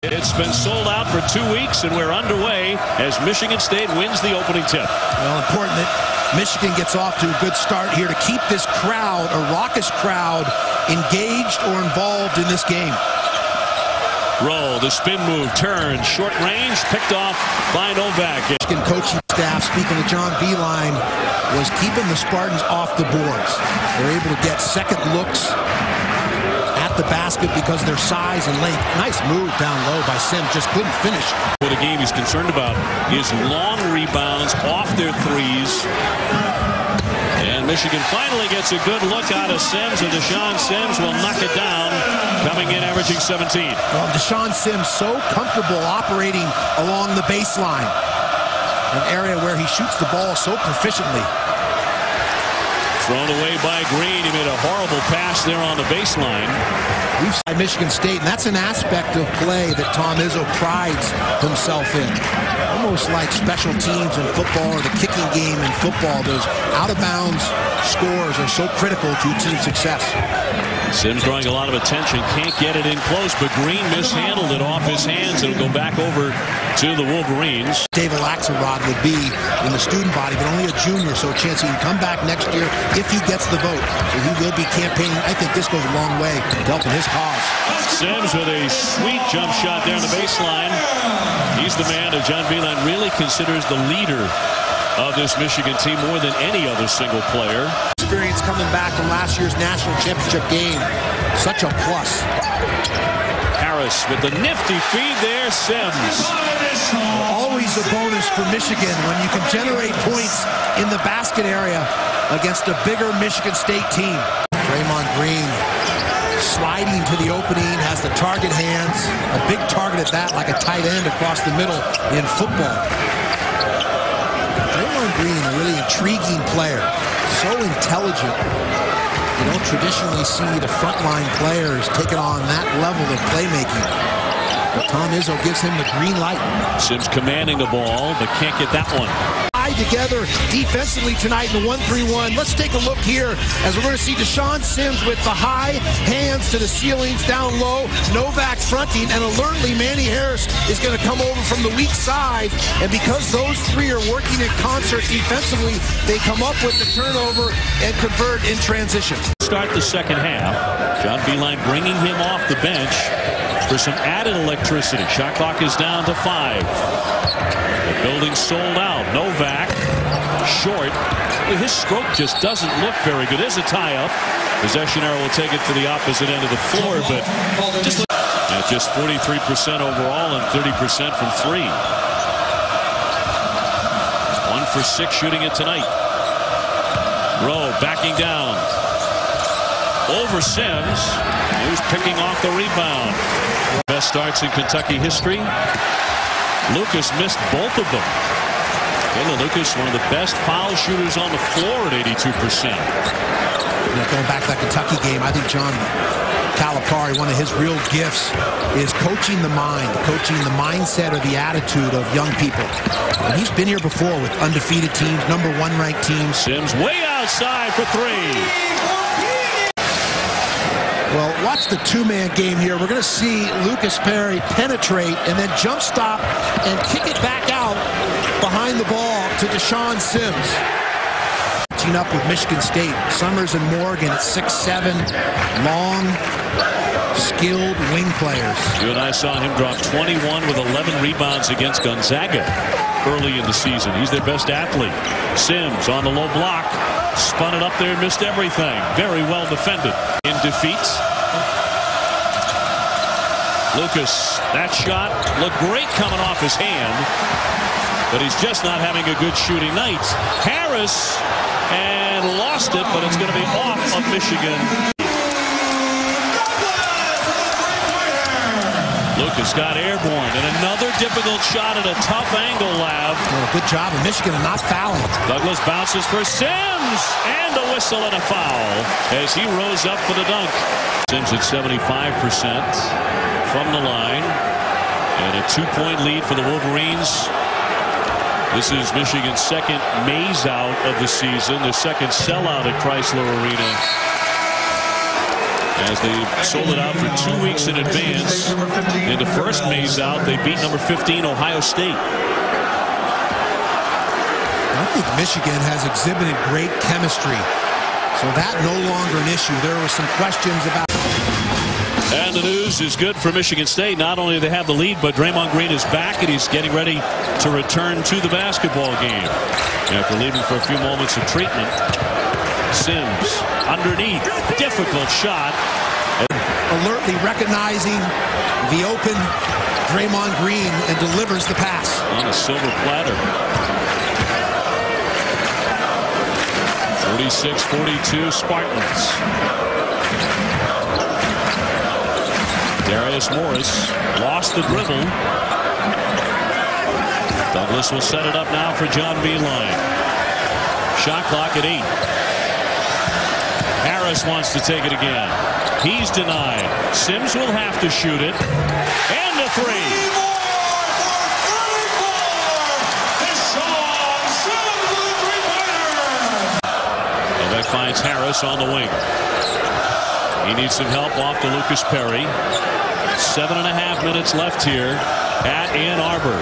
It's been sold out for 2 weeks, and we're underway as Michigan State wins the opening tip. Well, important that Michigan gets off to a good start here to keep this crowd, a raucous crowd, engaged or involved in this game. Roll, the spin move, turn, short range, picked off by Novak. Michigan coaching staff, speaking to John Beilein, was keeping the Spartans off the boards. They're able to get second looks at the basket because of their size and length. Nice move down low by Sims, just couldn't finish. What the game he's concerned about is long rebounds off their threes. And Michigan finally gets a good look out of Sims, and DeShawn Sims will knock it down, coming in averaging 17. Well, DeShawn Sims so comfortable operating along the baseline, an area where he shoots the ball so proficiently. Thrown away by Green. He made a horrible pass there on the baseline. We've seen Michigan State, and that's an aspect of play that Tom Izzo prides himself in. Almost like special teams in football or the kicking game in football. Those out-of-bounds scores are so critical to a team's success. Sims drawing a lot of attention, can't get it in close, but Green mishandled it off his hands. It'll go back over to the Wolverines. David Axelrod would be in the student body, but only a junior, so a chance he can come back next year if he gets the vote. So he will be campaigning. I think this goes a long way to helping his cause. Sims with a sweet jump shot there on the baseline. He's the man that John Beilein really considers the leader of this Michigan team more than any other single player. Experience coming back from last year's national championship game. Such a plus. Harris with the nifty feed there. Sims. Always a bonus for Michigan when you can generate points in the basket area against a bigger Michigan State team. Draymond Green sliding to the opening, has the target hands. A big target at that, like a tight end across the middle in football. Draymond Green, a really intriguing player. So intelligent. You don't traditionally see the frontline players taking on that level of playmaking. But Tom Izzo gives him the green light. Sims commanding the ball, but can't get that one. Together defensively tonight in the 1-3-1. Let's take a look here as we're going to see DeShawn Sims with the high hands to the ceilings down low. Novak fronting, and alertly Manny Harris is going to come over from the weak side. And because those three are working in concert defensively, they come up with the turnover and convert in transition. Start the second half. John Beilein bringing him off the bench for some added electricity. Shot clock is down to 5. The building sold out. Novak, short. His stroke just doesn't look very good. There's a tie-up. Possession arrow will take it to the opposite end of the floor, but just 43% overall and 30% from 3. 1 for 6 shooting it tonight. Rowe backing down. Over Sims, who's picking off the rebound. Best starts in Kentucky history. Lucas missed both of them. Taylor Lucas, one of the best foul shooters on the floor at 82%. Going back to that Kentucky game, I think John Calipari, one of his real gifts is coaching the mind, coaching the mindset or the attitude of young people. And he's been here before with undefeated teams, #1 ranked teams. Sims way outside for 3. Well, watch the two-man game here. We're going to see Lucas Perry penetrate and then jump stop and kick it back out behind the ball to DeShawn Sims. Team up with Michigan State. Summers and Morgan at 6'7", long, skilled wing players. You and I saw him drop 21 with 11 rebounds against Gonzaga early in the season. He's their best athlete. Sims on the low block. Spun it up there, missed everything. Very well defended. In defeat. Lucas, that shot looked great coming off his hand, but he's just not having a good shooting night. Harris, and lost it, but it's going to be off of Michigan. Lucas got airborne, and another difficult shot at a tough angle, Lav. Well, good job of Michigan not fouling. Douglas bounces for Sims, and a whistle and a foul as he rose up for the dunk. Sims at 75% from the line, and a 2-point lead for the Wolverines. This is Michigan's second maze out of the season, their second sellout at Chrysler Arena. as they sold it out for 2 weeks in advance. In the first Mays out, they beat number 15 Ohio State. I think Michigan has exhibited great chemistry, so that no longer an issue. There were some questions about. And the news is good for Michigan State. Not only do they have the lead, but Draymond Green is back and he's getting ready to return to the basketball game after leaving for a few moments of treatment. Sims underneath, difficult shot. Alertly recognizing the open Draymond Green and delivers the pass on a silver platter. 46-42 Spartans. Darius Morris lost the dribble. Douglas will set it up now for John Beeline. Shot clock at 8. Harris wants to take it again. He's denied. Sims will have to shoot it. And a three. Novak finds Harris on the wing. He needs some help off to Lucas Perry. 7.5 minutes left here at Ann Arbor.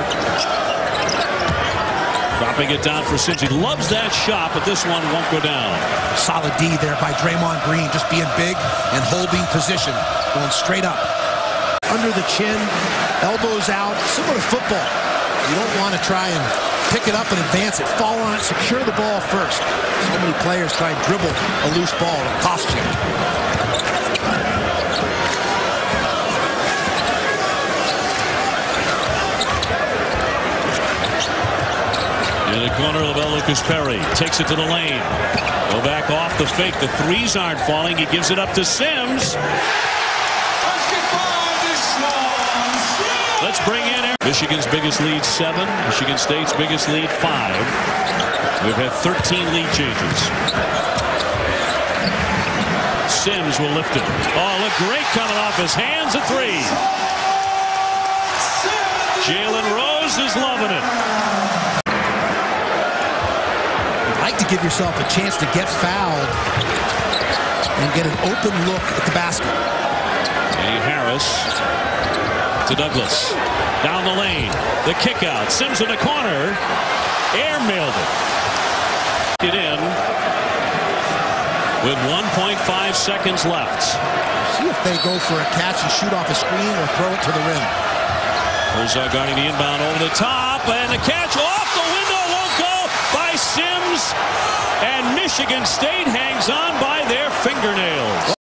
Dropping it down for Sims. He loves that shot, but this one won't go down. Solid D there by Draymond Green, just being big and holding position, going straight up. Under the chin, elbows out, similar to football. You don't want to try and pick it up and advance it. Fall on it, secure the ball first. So many players try and dribble a loose ball. It'll cost you. In the corner, Lucas Perry takes it to the lane. Go back off the fake. The threes aren't falling. He gives it up to Sims. Let's bring in Michigan's biggest lead 7. Michigan State's biggest lead 5. We've had 13 lead changes. Sims will lift it. Oh, look great coming off his hands. A 3. Jalen Rose is loving it. To give yourself a chance to get fouled and get an open look at the basket. Harris to Douglas. Down the lane. The kick out. Sims in the corner. Air mailed it. Get in with 1.5 seconds left. See if they go for a catch and shoot off a screen or throw it to the rim. Herzog guarding the inbound over the top, and the catch off the window won't go by Sims, and Michigan State hangs on by their fingernails.